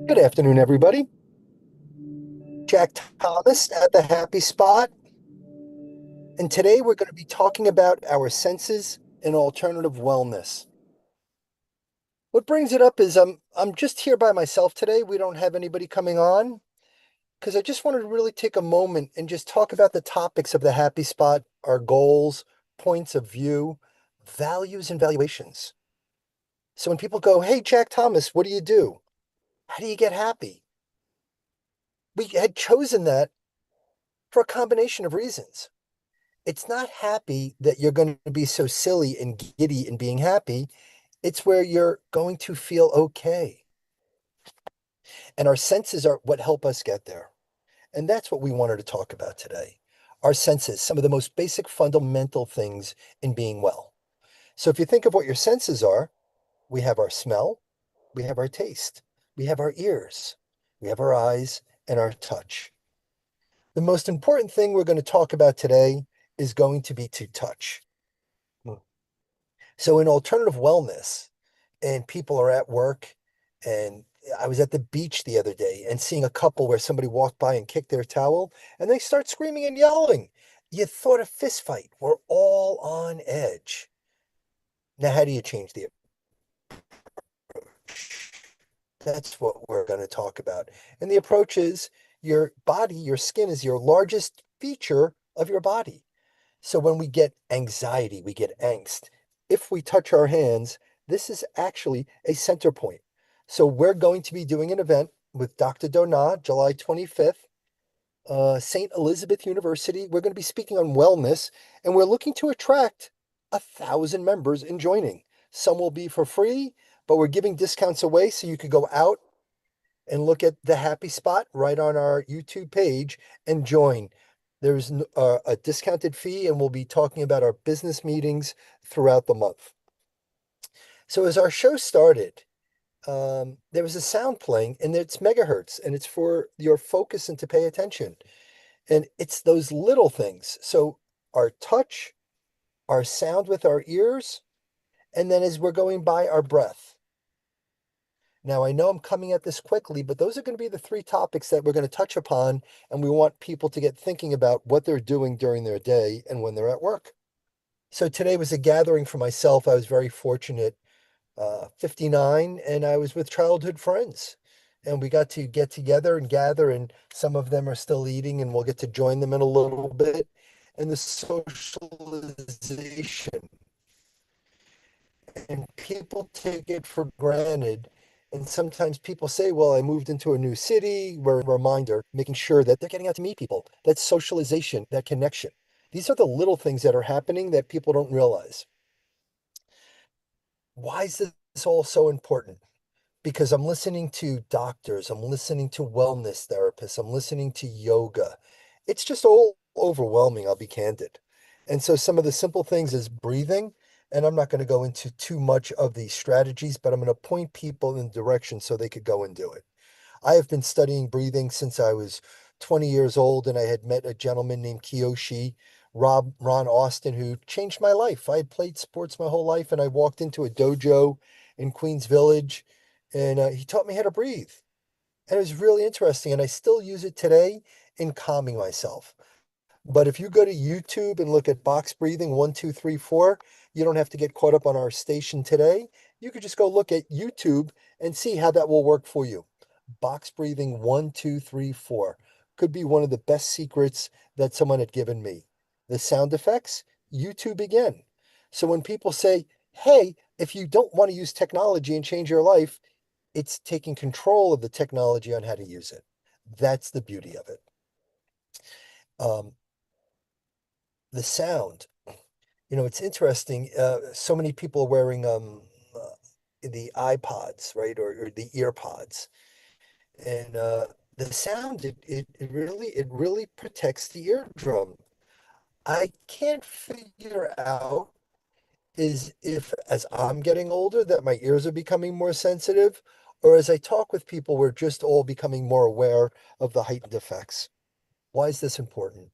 Good afternoon, everybody. Jack Thomas at the Happy Spot. And today we're going to be talking about our senses and alternative wellness. What brings it up is I'm just here by myself today. We don't have anybody coming on because I just wanted to really take a moment and just talk about the topics of the Happy Spot, our goals, points of view, values, and valuations. So when people go, "Hey, Jack Thomas, what do you do? How do you get happy?" We had chosen that for a combination of reasons. It's not happy that you're going to be so silly and giddy in being happy. It's where you're going to feel okay. And our senses are what help us get there. And that's what we wanted to talk about today. Our senses, some of the most basic fundamental things in being well. So if you think of what your senses are, we have our smell, we have our taste, we have our ears, we have our eyes, and our touch. The most important thing we're going to talk about today is going to be to touch. So in alternative wellness, and people are at work, and I was at the beach the other day and seeing a couple where somebody walked by and kicked their towel and they start screaming and yelling. You thought a fist fight. We're all on edge. Now, how do you change the approach? That's what we're going to talk about. And the approach is your body, your skin is your largest feature of your body. So when we get anxiety, we get angst. If we touch our hands, this is actually a center point. So we're going to be doing an event with Dr. Dona, July 25th, St. Elizabeth University. We're going to be speaking on wellness, and we're looking to attract 1,000 members in joining. Some will be for free, but we're giving discounts away so you could go out and look at the Happy Spot right on our YouTube page and join. There's a discounted fee, and we'll be talking about our business meetings throughout the month. So as our show started, there was a sound playing, and it's megahertz, and it's for your focus and to pay attention. And it's those little things. So our touch, our sound with our ears, and then as we're going by, our breath. Now, I know I'm coming at this quickly, but those are going to be the three topics that we're going to touch upon, and we want people to get thinking about what they're doing during their day and when they're at work. So today was a gathering for myself. I was very fortunate, 59, and I was with childhood friends. And we got to get together and gather, and some of them are still eating, and we'll get to join them in a little bit. And the socialization, and people take it for granted. And sometimes people say, well, I moved into a new city. We're a reminder, making sure that they're getting out to meet people. That socialization, that connection. These are the little things that are happening that people don't realize. Why is this all so important? Because I'm listening to doctors, I'm listening to wellness therapists, I'm listening to yoga. It's just all overwhelming, I'll be candid. And so some of the simple things is breathing, and I'm not going to go into too much of the strategies, but I'm going to point people in the direction so they could go and do it. I have been studying breathing since I was 20 years old, and I had met a gentleman named Kiyoshi, Ron Austin, who changed my life. I had played sports my whole life, and I walked into a dojo in Queens Village, and he taught me how to breathe. And it was really interesting, and I still use it today in calming myself. But if you go to YouTube and look at box breathing, 1, 2, 3, 4, you don't have to get caught up on our station today. You could just go look at YouTube and see how that will work for you. Box breathing, 1, 2, 3, 4 could be one of the best secrets that someone had given me. The sound effects, YouTube again. So when people say, hey, if you don't want to use technology and change your life, it's taking control of the technology on how to use it. That's the beauty of it. Um, the sound. It's interesting. So many people are wearing the iPods, right, or the ear pods, and the sound it really protects the eardrum. I can't figure out is if as I'm getting older that my ears are becoming more sensitive, or as I talk with people, we're just all becoming more aware of the heightened effects. Why is this important?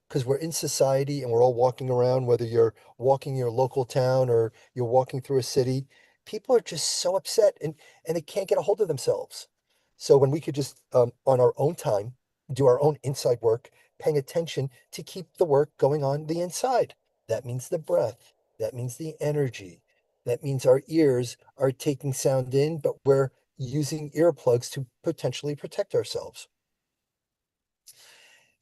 Because we're in society and we're all walking around, whether you're walking your local town or you're walking through a city, people are just so upset and they can't get a hold of themselves. So when we could just, on our own time, do our own inside work, paying attention to keep the work going on the inside. That means the breath. That means the energy. That means our ears are taking sound in, but we're using earplugs to potentially protect ourselves.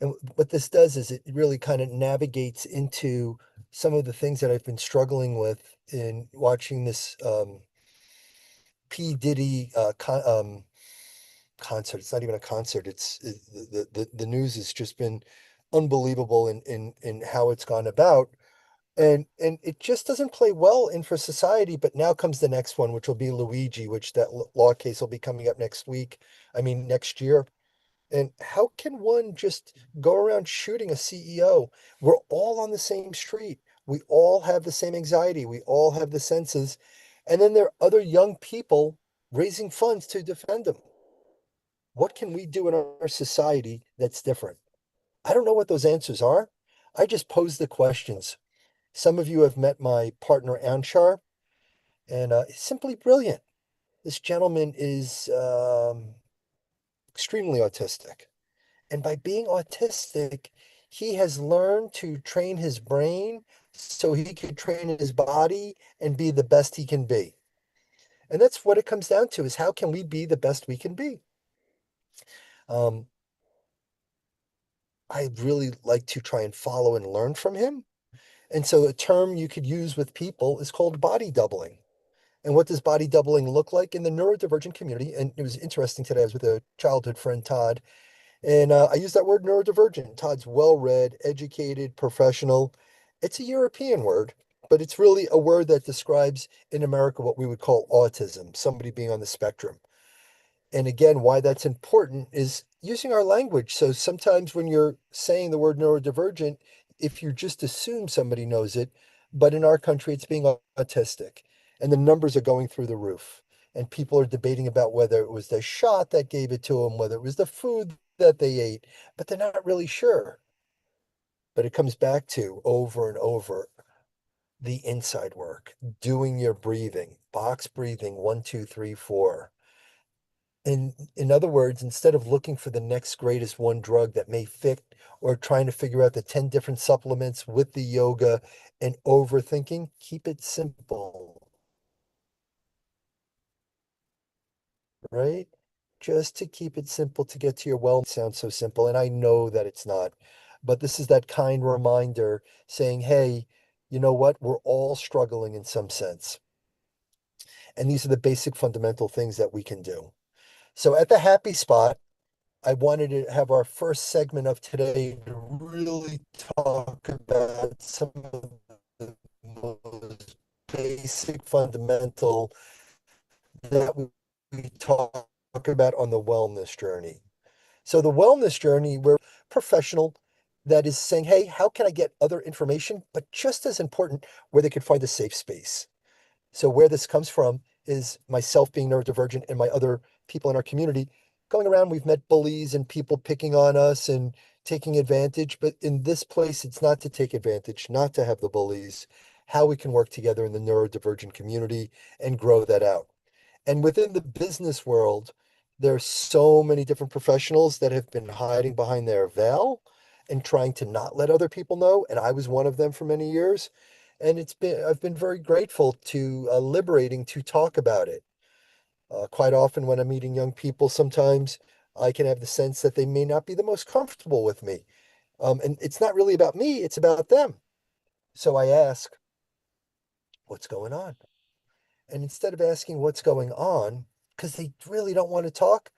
And what this does is it really kind of navigates into some of the things that I've been struggling with in watching this P. Diddy concert. It's not even a concert. The news has just been unbelievable in how it's gone about. And it just doesn't play well in for society. But now comes the next one, which will be Luigi, which that law case will be coming up next week. I mean, next year. And how can one just go around shooting a CEO? We're all on the same street. We all have the same anxiety. We all have the senses. And then there are other young people raising funds to defend them. What can we do in our society that's different? I don't know what those answers are. I just pose the questions. Some of you have met my partner, Anshar, and he's simply brilliant. This gentleman is extremely autistic. And by being autistic, he has learned to train his brain so he can train his body and be the best he can be. And that's what it comes down to is how can we be the best we can be? Um, I really like to try and follow and learn from him. And so a term you could use with people is called body doubling. And what does body doubling look like in the neurodivergent community? And it was interesting today. I was with a childhood friend, Todd, and I use that word neurodivergent. Todd's well-read, educated, professional. It's a European word, but it's really a word that describes in America what we would call autism, somebody being on the spectrum. And again, why that's important is using our language. So sometimes when you're saying the word neurodivergent, if you just assume somebody knows it, but in our country, it's being autistic, and the numbers are going through the roof. And people are debating about whether it was the shot that gave it to them, whether it was the food that they ate, but they're not really sure. But it comes back to over and over the inside work, doing your breathing, box breathing, 1, 2, 3, 4. In other words, instead of looking for the next greatest one drug that may fit or trying to figure out the 10 different supplements with the yoga and overthinking, keep it simple, right? Just to keep it simple to get to your wellness sounds so simple. And I know that it's not, but this is that kind reminder saying, hey, you know what? We're all struggling in some sense. And these are the basic fundamental things that we can do. So at the happy spot, I wanted to have our first segment of today to really talk about some of the most basic fundamental that we talk about on the wellness journey. So the wellness journey, we're professional that is saying, hey, how can I get other information? But just as important, where they can find a safe space. So where this comes from is myself being neurodivergent and my other people in our community going around. We've met bullies and people picking on us and taking advantage. But in this place, it's not to take advantage, not to have the bullies, how we can work together in the neurodivergent community and grow that out. And within the business world, there's so many different professionals that have been hiding behind their veil and trying to not let other people know. And I was one of them for many years. And I've been very grateful to liberating to talk about it. Quite often when I'm meeting young people, sometimes I can have the sense that they may not be the most comfortable with me. And it's not really about me, it's about them. So I ask, what's going on? And instead of asking what's going on, because they really don't want to talk,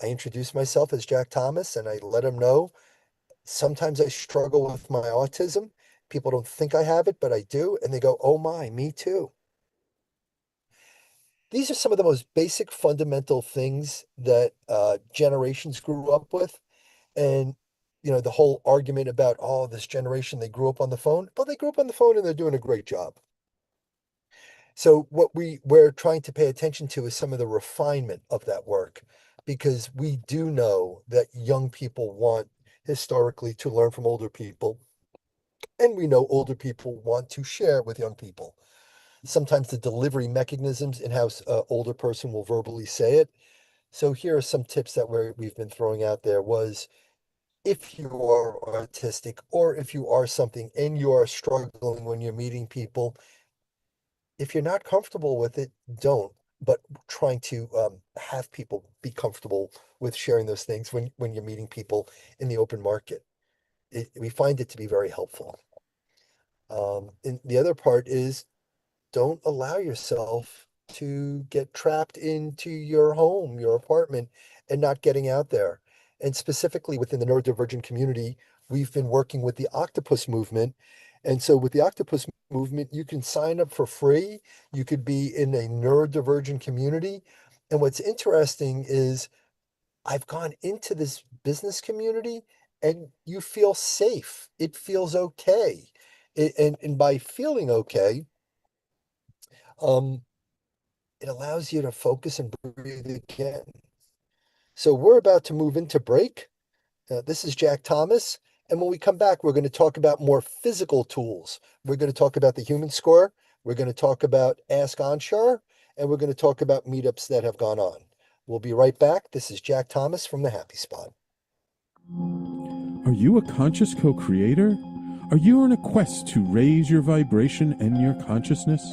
I introduce myself as Jack Thomas and I let them know sometimes I struggle with my autism. People don't think I have it, but I do. And they go, oh my, me too. These are some of the most basic fundamental things that generations grew up with. And, the whole argument about, oh, this generation, they grew up on the phone. Well, they grew up on the phone and they're doing a great job. So what we're trying to pay attention to is some of the refinement of that work, because we do know that young people want historically to learn from older people, and we know older people want to share with young people. Sometimes the delivery mechanisms in how older person will verbally say it So here are some tips that we've been throwing out there was if you are autistic or if you are something and you are struggling when you're meeting people, if you're not comfortable with it, don't. But trying to have people be comfortable with sharing those things when you're meeting people in the open market. We find it to be very helpful. And the other part is don't allow yourself to get trapped into your home, your apartment, and not getting out there. And specifically within the neurodivergent community, we've been working with the octopus movement. And so with the octopus movement, you can sign up for free. You could be in a neurodivergent community. And what's interesting is I've gone into this business community and you feel safe. It feels okay. And by feeling okay, um, it allows you to focus and breathe again. So we're about to move into break. This is Jack Thomas. And when we come back, we're going to talk about more physical tools. We're going to talk about the human score. We're going to talk about Ask Onshore. And we're going to talk about meetups that have gone on. We'll be right back. This is Jack Thomas from the Happy Spot. Are you a conscious co-creator? Are you on a quest to raise your vibration and your consciousness?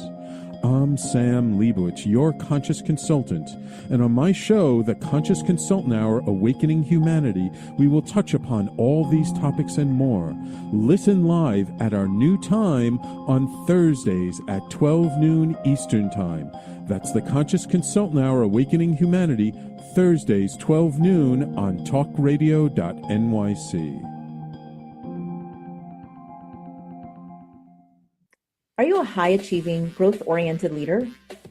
I'm Sam Leibowitz, your conscious consultant, and on my show, The Conscious Consultant Hour Awakening Humanity, we will touch upon all these topics and more. Listen live at our new time on Thursdays at 12 noon Eastern Time. That's The Conscious Consultant Hour Awakening Humanity, Thursdays 12 noon on talkradio.nyc. Are you a high-achieving, growth-oriented leader?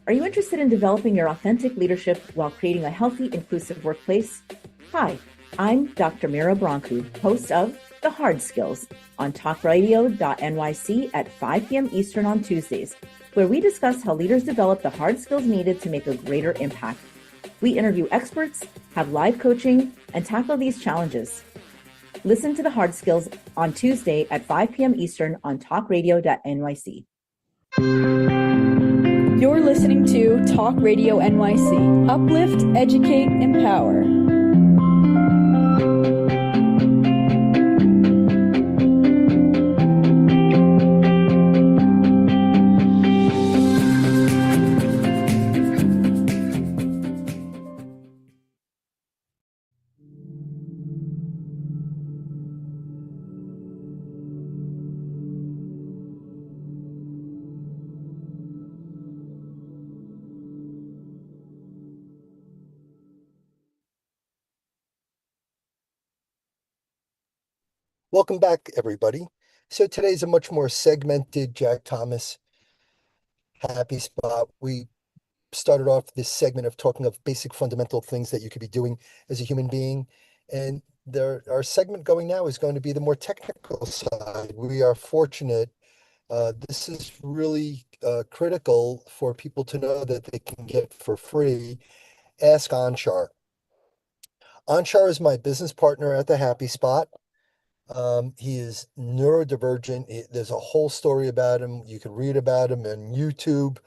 Are you interested in developing your authentic leadership while creating a healthy, inclusive workplace? Hi, I'm Dr. Mira Brancu, host of The Hard Skills on talkradio.nyc at 5 p.m. Eastern on Tuesdays, where we discuss how leaders develop the hard skills needed to make a greater impact. We interview experts, have live coaching, and tackle these challenges. Listen to The Hard Skills on Tuesday at 5 p.m. Eastern on talkradio.nyc. You're listening to Talk Radio NYC. Uplift, educate, empower. Welcome back, everybody. So today's a much more segmented Jack Thomas Happy Spot. We started off this segment of talking of basic fundamental things that you could be doing as a human being. And our segment going now is going to be the more technical side. We are fortunate. This is really critical for people to know that they can get for free. Ask Anshar. Anshar is my business partner at the Happy Spot. He is neurodivergent. There's a whole story about him. You can read about him on YouTube.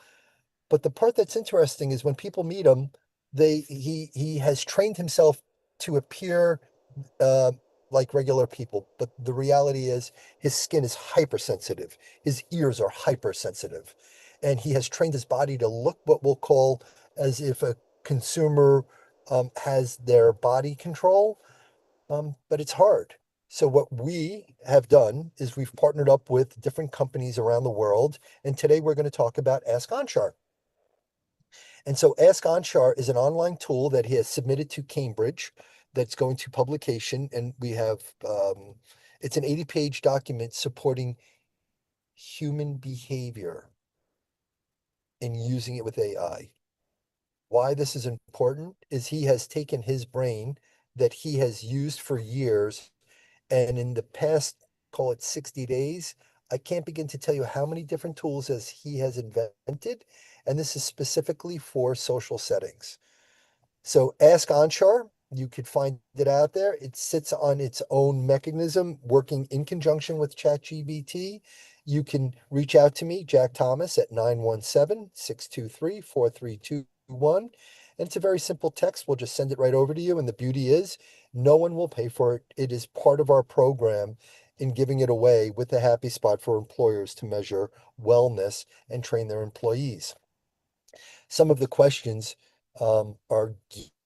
But the part that's interesting is when people meet him, he has trained himself to appear uh, like regular people. But the reality is his skin is hypersensitive. His ears are hypersensitive. And he has trained his body to look what we'll call as if a consumer has their body control. But it's hard. So what we have done is we've partnered up with different companies around the world. And today we're going to talk about Ask Anshar. And so Ask Anshar is an online tool that he has submitted to Cambridge that's going to publication. And we have, it's an 80-page document supporting human behavior and using it with AI. Why this is important is he has taken his brain that he has used for years, and in the past, call it 60 days, I can't begin to tell you how many different tools as he has invented, and this is specifically for social settings. So Ask Anshar, you could find it out there. It sits on its own mechanism, working in conjunction with ChatGPT. You can reach out to me, Jack Thomas, at 917-623-4321. And it's a very simple text. We'll just send it right over to you. And the beauty is, no one will pay for it. It is part of our program in giving it away with the Happy Spot for employers to measure wellness and train their employees. Some of the questions are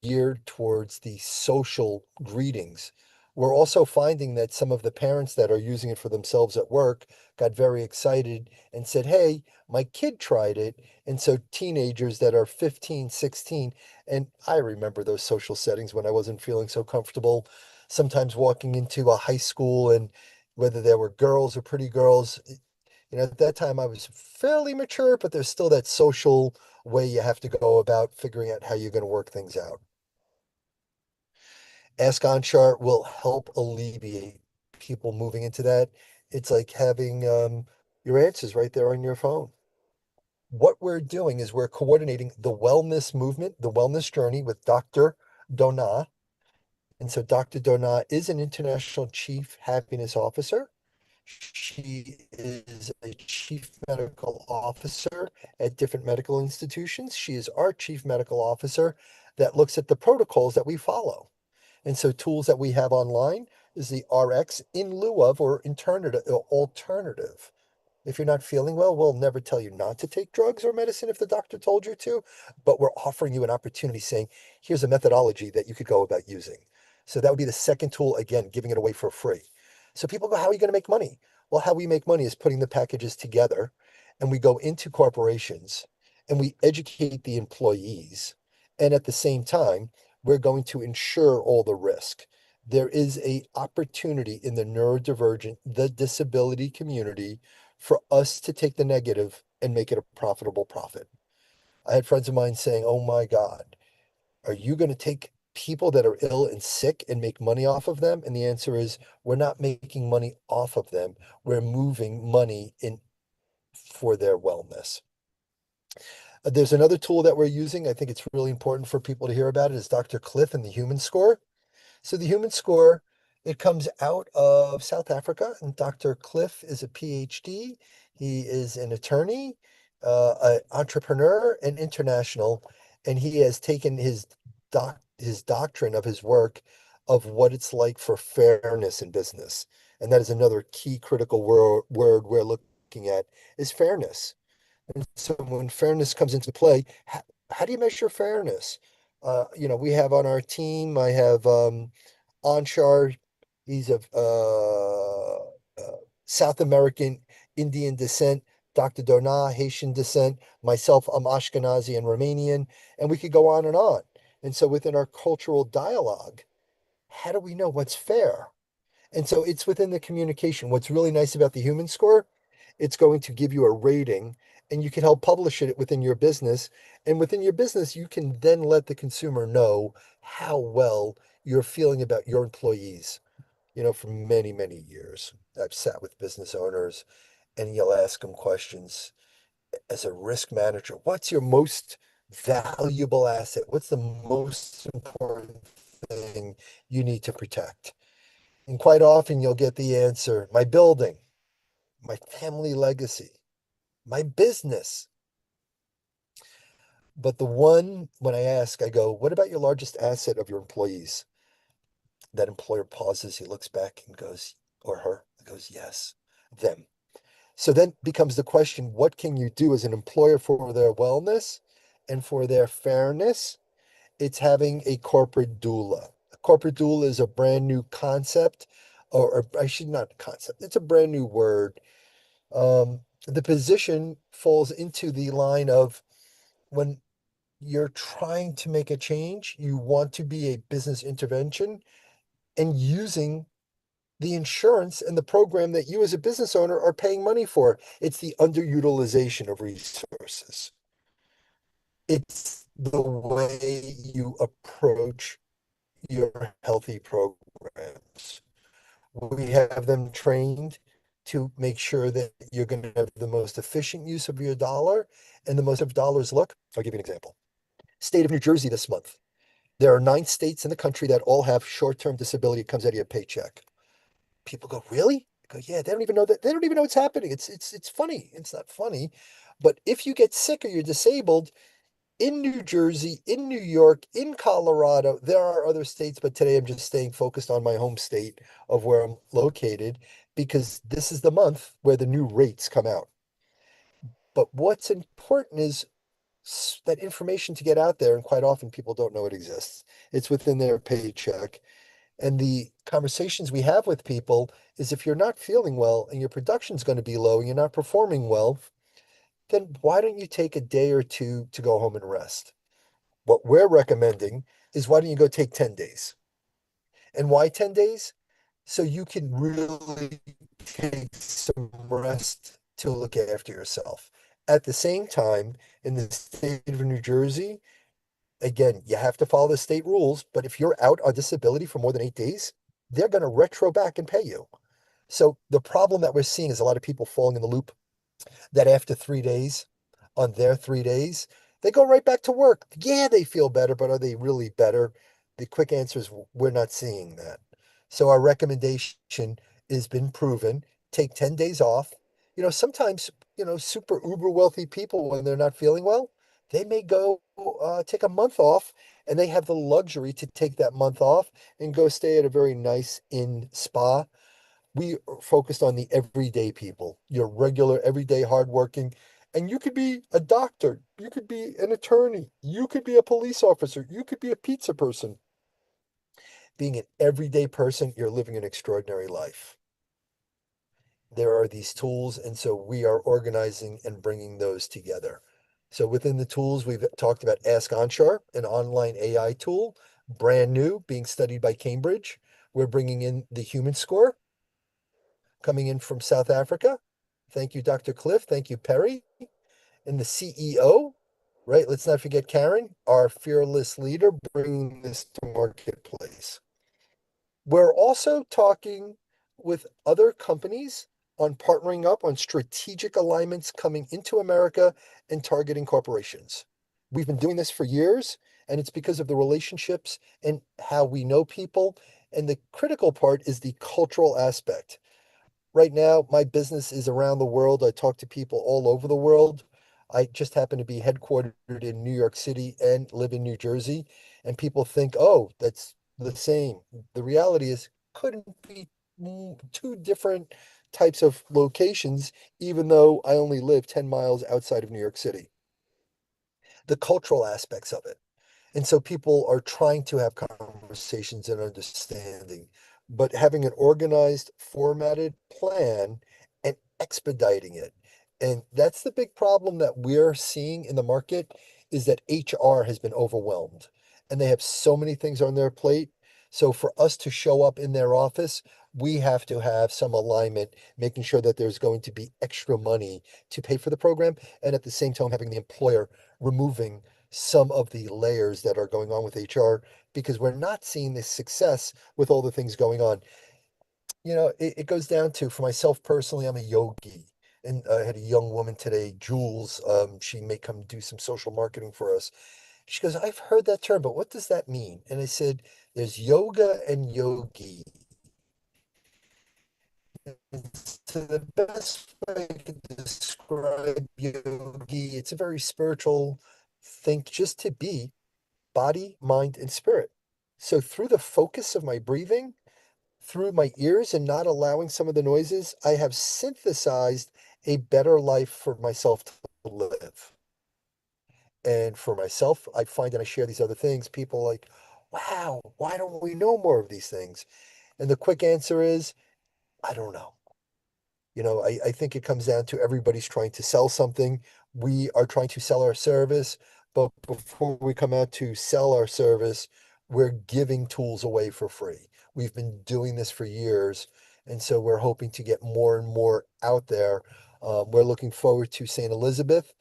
geared towards the social greetings. We're also finding that some of the parents that are using it for themselves at work got very excited and said, "Hey, my kid tried it." And so teenagers that are 15, 16, and I remember those social settings when I wasn't feeling so comfortable, sometimes walking into a high school and whether there were girls or pretty girls, at that time I was fairly mature, but there's still that social way you have to go about figuring out how you're going to work things out. Ask Onchart will help alleviate people moving into that. It's like having your answers right there on your phone. What we're doing is we're coordinating the wellness movement, the wellness journey with Dr. Dona. And so Dr. Dona is an international chief happiness officer. She is a chief medical officer at different medical institutions. She is our chief medical officer that looks at the protocols that we follow. And so tools that we have online is the RX in lieu of or alternative. If you're not feeling well, we'll never tell you not to take drugs or medicine if the doctor told you to, but we're offering you an opportunity saying, here's a methodology that you could go about using. So that would be the second tool, again, giving it away for free. So people go, how are you going to make money? Well, how we make money is putting the packages together and we go into corporations and we educate the employees. And at the same time, we're going to insure all the risk. There is a opportunity in the neurodivergent, the disability community for us to take the negative and make it a profitable profit. I had friends of mine saying, "Oh my God, are you going to take people that are ill and sick and make money off of them?" And the answer is, we're not making money off of them. We're moving money in for their wellness. There's another tool that we're using. I think it's really important for people to hear about it is Dr. Cliff and the Human Score. So the Human Score, it comes out of South Africa, and Dr. Cliff is a PhD. He is an attorney, an entrepreneur, and international, and he has taken his doctrine of his work of what it's like for fairness in business, and that is another key critical word we're looking at is fairness. And so when fairness comes into play, how do you measure fairness? We have on our team, I have Anshar, he's of South American Indian descent, Dr. Dona, Haitian descent, myself, I'm Ashkenazi and Romanian, and we could go on and on. And so within our cultural dialogue, how do we know what's fair? And so it's within the communication. What's really nice about the human score, it's going to give you a rating and you can help publish it within your business. And within your business, you can then let the consumer know how well you're feeling about your employees. For many, many years, I've sat with business owners and you'll ask them questions as a risk manager. What's your most valuable asset? What's the most important thing you need to protect? And quite often you'll get the answer, my building, my family legacy, my business. But the one, when I ask, I go, what about your largest asset of your employees? That employer pauses, he looks back and goes, or her, goes, yes, them. So then becomes the question, what can you do as an employer for their wellness and for their fairness? It's having a corporate doula. A corporate doula is a brand new concept, or I should not concept, it's a brand new word. The position falls into the line of when you're trying to make a change, you want to be a business intervention and using the insurance and the program that you as a business owner are paying money for. It's the underutilization of resources. It's the way you approach your healthy programs. We have them trained to make sure that you're going to have the most efficient use of your dollar and the most of dollars look. I'll give you an example. State of New Jersey this month. There are 9 states in the country that all have short-term disability. It comes out of your paycheck. People go, really? I go, yeah, they don't even know that. They don't even know what's happening. It's funny. It's not funny. But if you get sick or you're disabled, in New Jersey, in New York, in Colorado. There are other states, but today I'm just staying focused on my home state of where I'm located because this is the month where the new rates come out. But what's important is that information to get out there, and quite often people don't know it exists. It's within their paycheck. And the conversations we have with people is if you're not feeling well and your production's going to be low and you're not performing well, then why don't you take a day or two to go home and rest? What we're recommending is why don't you go take 10 days? And why 10 days? So you can really take some rest to look after yourself. At the same time, in the state of New Jersey, again, you have to follow the state rules, but if you're out on disability for more than 8 days, they're going to retro back and pay you. So the problem that we're seeing is a lot of people falling in the loop that after 3 days, on their 3 days, they go right back to work. Yeah, they feel better, but are they really better? The quick answer is we're not seeing that. So our recommendation has been proven. Take 10 days off. Sometimes, super uber wealthy people, when they're not feeling well, they may go take a month off and they have the luxury to take that month off and go stay at a very nice inn spa. We are focused on the everyday people, your regular, everyday, hardworking. And you could be a doctor, you could be an attorney, you could be a police officer, you could be a pizza person. Being an everyday person, you're living an extraordinary life. There are these tools, and so we are organizing and bringing those together. So within the tools, we've talked about Ask Anshar, an online AI tool, brand new, being studied by Cambridge. We're bringing in the human score, coming in from South Africa. Thank you, Dr. Cliff. Thank you, Perry. And the CEO, right? Let's not forget Karen, our fearless leader, bringing this to marketplace. We're also talking with other companies on partnering up on strategic alignments coming into America and targeting corporations. We've been doing this for years, and it's because of the relationships and how we know people. And the critical part is the cultural aspect. Right now, my business is around the world. I talk to people all over the world. I just happen to be headquartered in New York City and live in New Jersey. And people think, oh, that's the same. The reality is, couldn't be two different types of locations, even though I only live 10 miles outside of New York City. The cultural aspects of it. And so people are trying to have conversations and understanding, but having an organized, formatted plan and expediting it. And that's the big problem that we're seeing in the market is that HR has been overwhelmed and they have so many things on their plate. So for us to show up in their office, we have to have some alignment, making sure that there's going to be extra money to pay for the program. And at the same time, having the employer removing some of the layers that are going on with HR because we're not seeing this success with all the things going on. It goes down to, for myself personally, I'm a yogi. And I had a young woman today, Jules. She may come do some social marketing for us. She goes, I've heard that term, but what does that mean? And I said, there's yoga and yogi. To the best way I can describe yogi, it's a very spiritual think just to be body, mind, and spirit. So through the focus of my breathing, through my ears and not allowing some of the noises, I have synthesized a better life for myself to live. And for myself, I find that I share these other things. People are like, wow, why don't we know more of these things? And the quick answer is, I don't know. I think it comes down to everybody's trying to sell something. We are trying to sell our service, but before we come out to sell our service, we're giving tools away for free. We've been doing this for years, and so we're hoping to get more and more out there. We're looking forward to St. Elizabeth.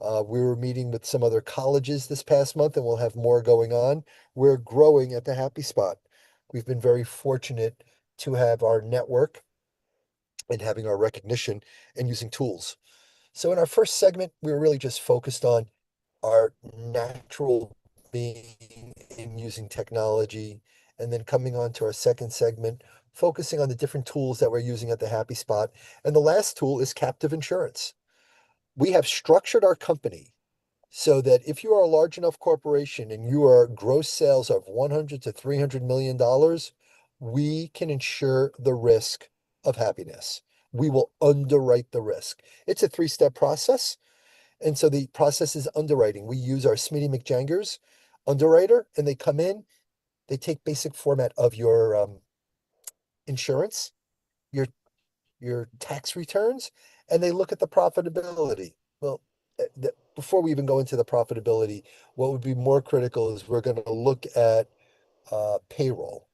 We were meeting with some other colleges this past month, and we'll have more going on. We're growing at the Happy Spot. We've been very fortunate to have our network and having our recognition and using tools. So in our first segment, we were really just focused on our natural being in using technology. And then coming on to our second segment, focusing on the different tools that we're using at the Happy Spot. And the last tool is captive insurance. We have structured our company so that if you are a large enough corporation and you are gross sales of 100 to 300 million dollars, we can insure the risk of happiness. We will underwrite the risk. It's a three-step process. And so the process is underwriting. We use our Smitty McJangers underwriter, and they come in, they take basic format of your insurance, your your tax returns, and they look at the profitability. Well, before we even go into the profitability, what would be more critical is we're going to look at payroll.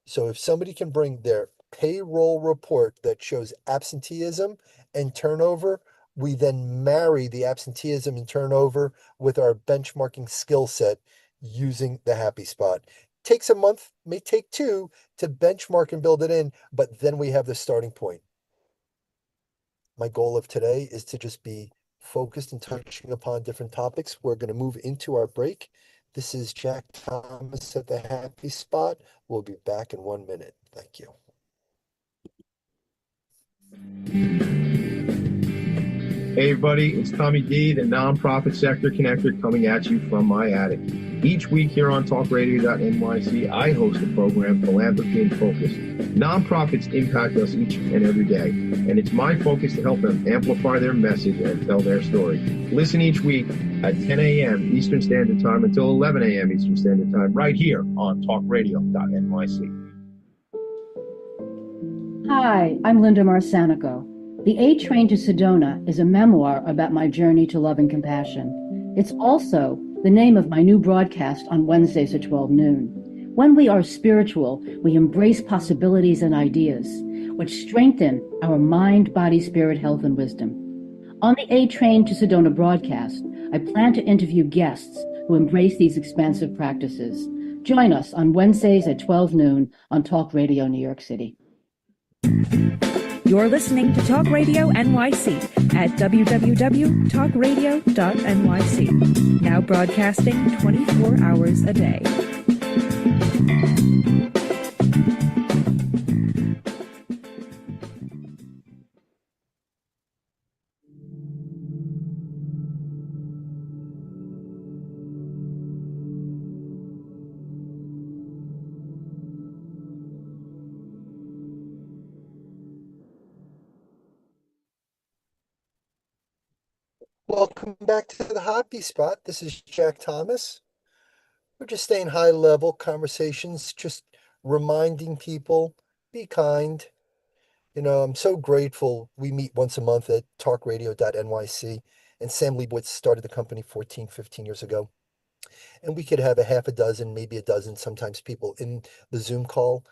So if somebody can bring their payroll report that shows absenteeism and turnover, we then marry the absenteeism and turnover with our benchmarking skill set using the Happy Spot. Takes a month, may take two to benchmark and build it in, but then we have the starting point. My goal of today is to just be focused and touching upon different topics. We're going to move into our break. This is Jack Thomas at the Happy Spot. We'll be back in 1 minute. Thank you. Hey everybody, it's Tommy D, the Nonprofit Sector Connector, coming at you from my attic. Each week here on talkradio.nyc, I host a program, Philanthropy in Focus. Nonprofits impact us each and every day, and it's my focus to help them amplify their message and tell their story. Listen each week at 10 a.m. Eastern Standard Time until 11 a.m. Eastern Standard Time, right here on talkradio.nyc. Hi, I'm Linda Marcanico. The A Train to Sedona is a memoir about my journey to love and compassion. It's also the name of my new broadcast on Wednesdays at 12 noon. When we are spiritual, we embrace possibilities and ideas, which strengthen our mind, body, spirit, health, and wisdom. On the A Train to Sedona broadcast, I plan to interview guests who embrace these expansive practices. Join us on Wednesdays at 12 noon on Talk Radio New York City. You're listening to Talk Radio NYC at www.talkradio.nyc. Now broadcasting 24 hours a day. Welcome back to the Happy Spot. This is Jack Thomas. We're just staying high level conversations, just reminding people, be kind. You know, I'm so grateful. We meet once a month at talkradio.nyc, and Sam Leibowitz started the company 14, 15 years ago. And we could have a half a dozen, maybe a dozen, sometimes people in the Zoom call.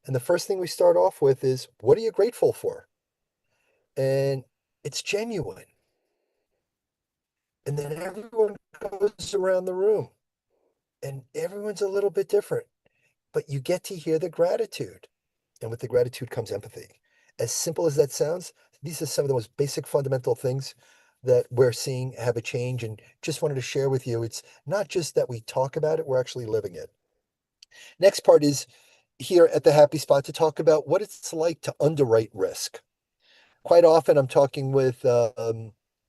And the first thing we start off with is, what are you grateful for? And it's genuine. And then everyone goes around the room and everyone's a little bit different, but you get to hear the gratitude. And with the gratitude comes empathy. As simple as that sounds, these are some of the most basic fundamental things that we're seeing have a change, and just wanted to share with you. It's not just that we talk about it, we're actually living it. Next part is here at the Happy Spot to talk about what it's like to underwrite risk. Quite often I'm talking with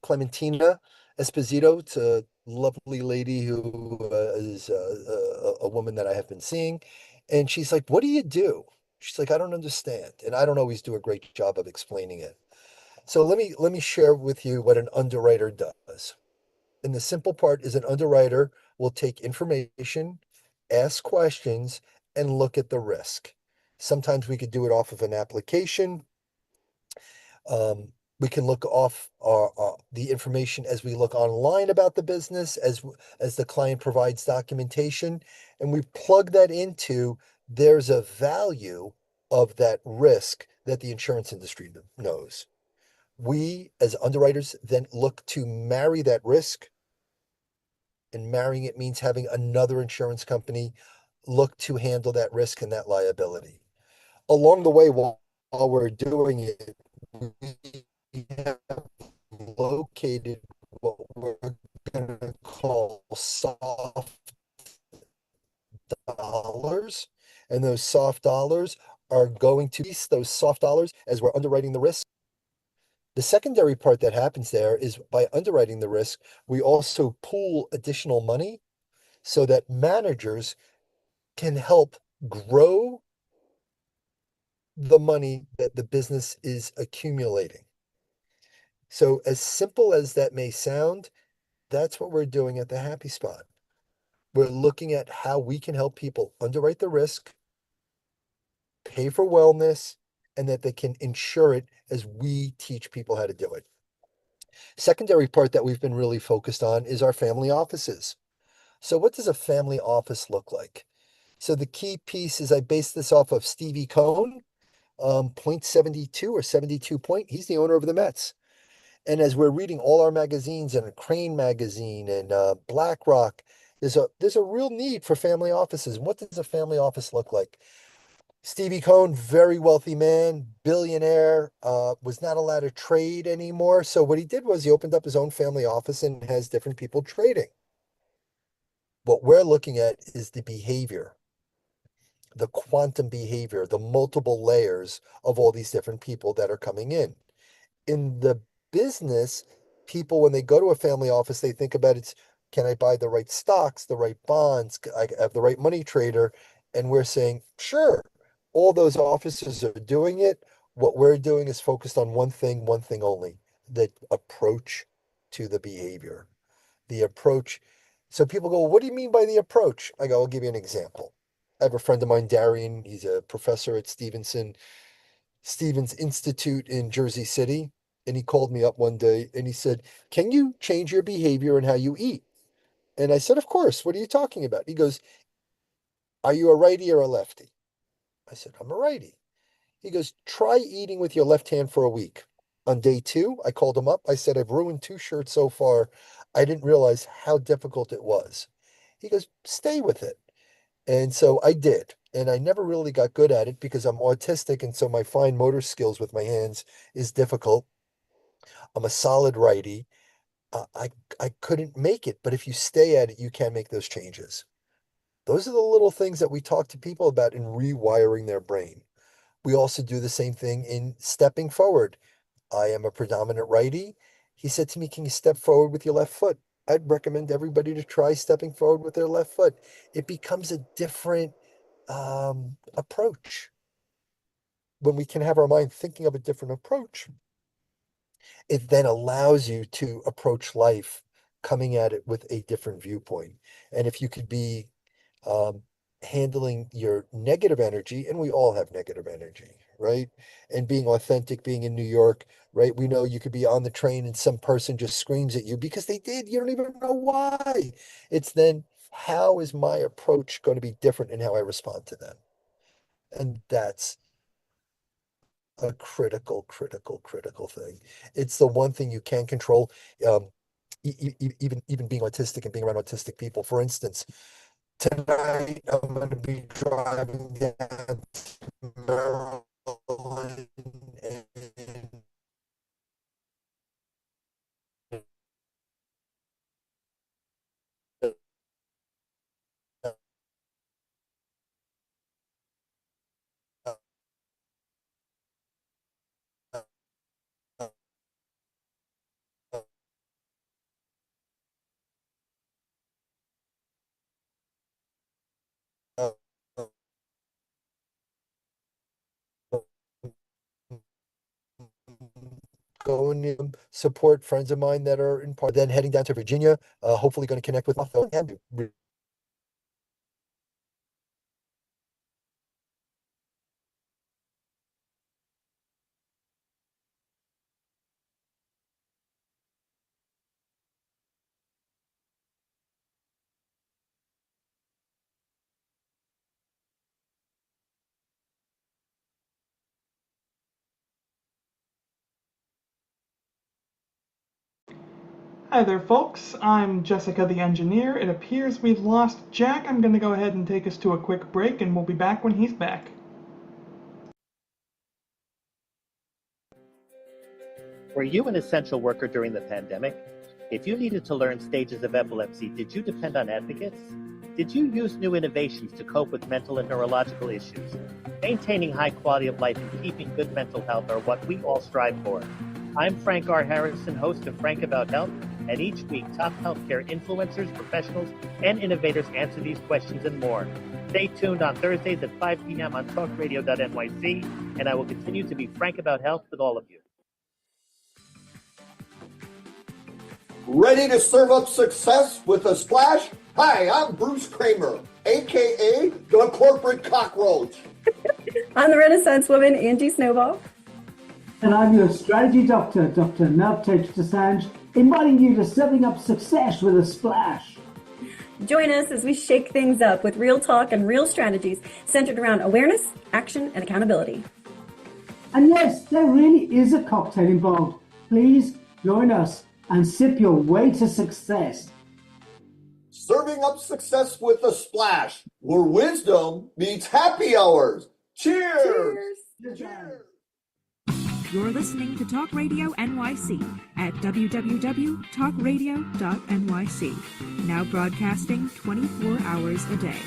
Clementina Esposito. It's a lovely lady who is a woman that I have been seeing. And she's like, what do you do? She's like, I don't understand. And I don't always do a great job of explaining it. So let me share with you what an underwriter does. And the simple part is an underwriter will take information, ask questions, and look at the risk. Sometimes we could do it off of an application. We can look off the information as we look online about the business, as the client provides documentation, and we plug that into there's a value of that risk that the insurance industry knows. We, as underwriters, then look to marry that risk, and marrying it means having another insurance company look to handle that risk and that liability. Along the way, while we're doing it, we have located what we're going to call soft dollars. And those soft dollars are going to use those soft dollars as we're underwriting the risk. The secondary part that happens there is by underwriting the risk, we also pool additional money so that managers can help grow the money that the business is accumulating. So, as simple as that may sound, that's what we're doing at the Happy Spot. We're looking at how we can help people underwrite the risk, pay for wellness, and that they can insure it as we teach people how to do it. Secondary part that we've been really focused on is our family offices. So, what does a family office look like? So, the key piece is I based this off of Stevie Cohn, point 72 or 72 point. He's the owner of the Mets. And as we're reading all our magazines and Crane magazine and BlackRock, there's a real need for family offices. And what does a family office look like? Stevie Cohn, very wealthy man, billionaire, was not allowed to trade anymore. So what he did was he opened up his own family office and has different people trading. What we're looking at is the behavior, the quantum behavior, the multiple layers of all these different people that are coming in the business, people, when they go to a family office, they think about it's, can I buy the right stocks, the right bonds? I have the right money trader. And we're saying, sure, all those officers are doing it. What we're doing is focused on one thing only, the approach to the behavior, the approach. So people go, what do you mean by the approach? I go, I'll give you an example. I have a friend of mine, Darian. He's a professor at Stevens Institute in Jersey City. And he called me up one day and he said, can you change your behavior and how you eat? And I said, of course. What are you talking about? He goes, are you a righty or a lefty? I said, I'm a righty. He goes, try eating with your left hand for a week. On day 2, I called him up. I said, I've ruined 2 shirts so far. I didn't realize how difficult it was. He goes, stay with it. And so I did. And I never really got good at it because I'm autistic. And so my fine motor skills with my hands is difficult. I'm a solid righty. I couldn't make it, but if you stay at it, you can make those changes. Those are the little things that we talk to people about in rewiring their brain. We also do the same thing in stepping forward. I am a predominant righty. He said to me, can you step forward with your left foot? I'd recommend everybody to try stepping forward with their left foot. It becomes a different approach. When we can have our mind thinking of a different approach, it then allows you to approach life coming at it with a different viewpoint. And if you could be um, handling your negative energy, and we all have negative energy, right? And being authentic, being in New York, right? We know you could be on the train and some person just screams at you because they did. You don't even know why. It's then, how is my approach going to be different in how I respond to them? And that's a critical thing. It's the one thing you can control. Um, even being autistic and being around autistic people. For instance, tonight I'm going to be driving down to Maryland and going to support friends of mine that are in part, then heading down to Virginia, hopefully going to connect with Martha and Hi there, folks. I'm Jessica the engineer. It appears we've lost Jack. I'm going to go ahead and take us to a quick break, and we'll be back when he's back. Were you an essential worker during the pandemic? If you needed to learn stages of epilepsy, did you depend on advocates? Did you use new innovations to cope with mental and neurological issues? Maintaining high quality of life and keeping good mental health are what we all strive for. I'm Frank R. Harrison, host of Frank About Health, and each week top healthcare influencers, professionals, and innovators answer these questions and more. Stay tuned on Thursdays at 5 p.m. on talkradio.nyc, and I will continue to be frank about health with all of you. Ready to serve up success with a splash? Hi, I'm Bruce Kramer, a.k.a. the Corporate Cockroach. I'm the Renaissance woman, Angie Snowball. And I'm your strategy doctor, Dr. Navtej Desange, inviting you to serving up success with a splash. Join us as we shake things up with real talk and real strategies centered around awareness, action, and accountability. And yes, there really is a cocktail involved. Please join us and sip your way to success. Serving up success with a splash, where wisdom meets happy hours. Cheers! Cheers! Cheers! You're listening to Talk Radio NYC at www.talkradio.nyc. Now broadcasting 24 hours a day.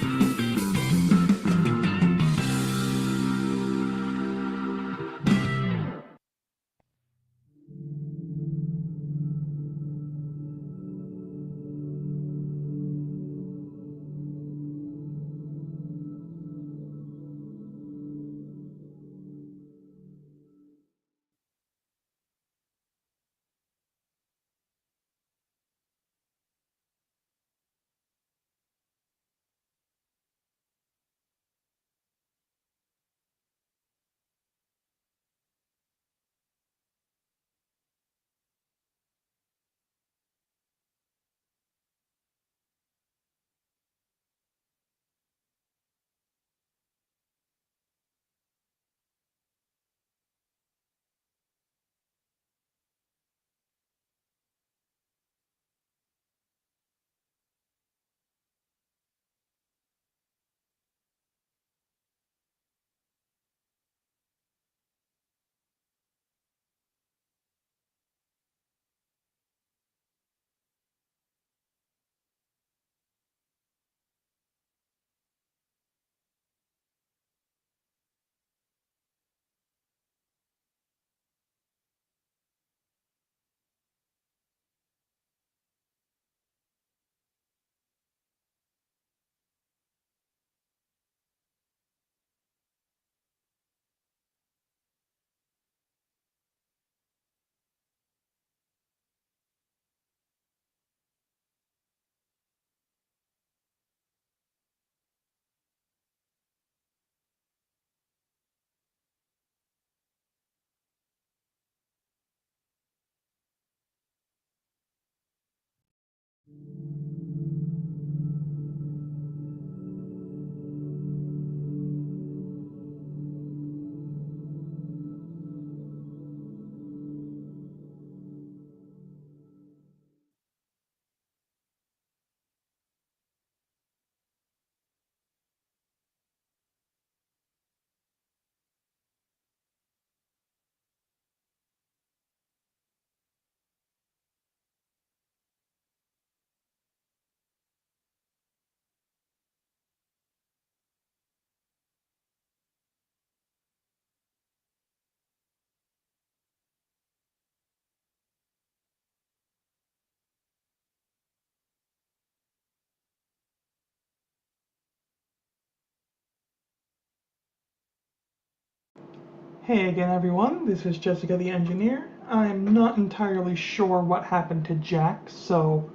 Hey again, everyone. This is Jessica the Engineer. I'm not entirely sure what happened to Jack, so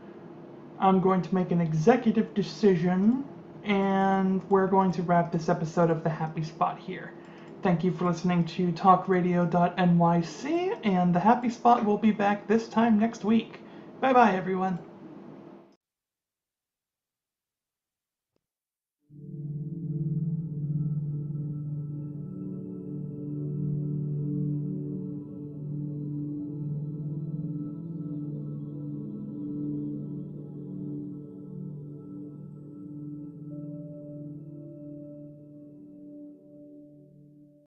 I'm going to make an executive decision, and we're going to wrap this episode of The Happy Spot here. Thank you for listening to talkradio.nyc, and The Happy Spot will be back this time next week. Bye-bye, everyone.